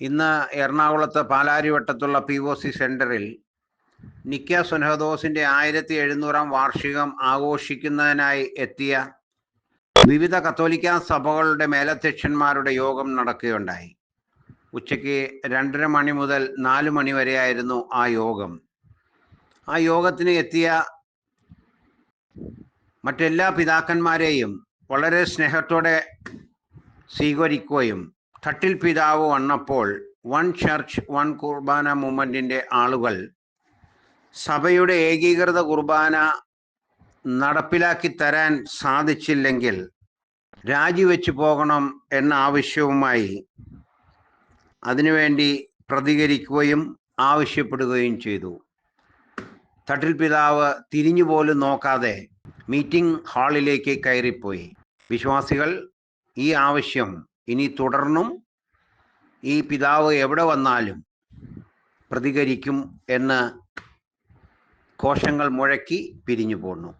ഇന്ന് എറണാകുളത്ത് പാലാരിവട്ടത്തുള്ള POC സെന്ററിൽ നിക്ക സുനഹദോസിന്റെ 1700-ാം വാർഷികം ആഘോഷിക്കുന്നതിനായി എത്തിയ വിവിധ കത്തോലിക്ക സഭകളുടെ മേലധ്യക്ഷന്മാരുടെ യോഗം നടക്കുകയുണ്ടായി. ഉച്ചയ്ക്ക് 2:30 മണി മുതൽ 4 മണി വരെയായിരുന്നു ആ യോഗം. ആ യോഗത്തിന് എത്തിയ മറ്റെല്ലാ പിതാക്കന്മാരെയും വളരെ സ്നേഹത്തോടെ സ്വീകരിക്കുകയും തട്ടിൽ പിതാവ് വന്നപ്പോൾ വൺ ചർച്ച് വൺ കുർബാന മൂവ്മെൻറ്റിൻ്റെ ആളുകൾ സഭയുടെ ഏകീകൃത കുർബാന നടപ്പിലാക്കി തരാൻ സാധിച്ചില്ലെങ്കിൽ രാജിവെച്ചു പോകണം എന്ന ആവശ്യവുമായി അതിനുവേണ്ടി പ്രതികരിക്കുകയും ആവശ്യപ്പെടുകയും ചെയ്തു. തട്ടിൽ പിതാവ് തിരിഞ്ഞു പോലും നോക്കാതെ മീറ്റിംഗ് ഹാളിലേക്ക് കയറിപ്പോയി. വിശ്വാസികൾ ഈ ആവശ്യം ഇനി തുടർന്നും ഈ പിതാവ് എവിടെ വന്നാലും പ്രതികരിക്കും എന്ന് ഘോഷങ്ങൾ മുഴക്കി പിരിഞ്ഞു പോന്നു.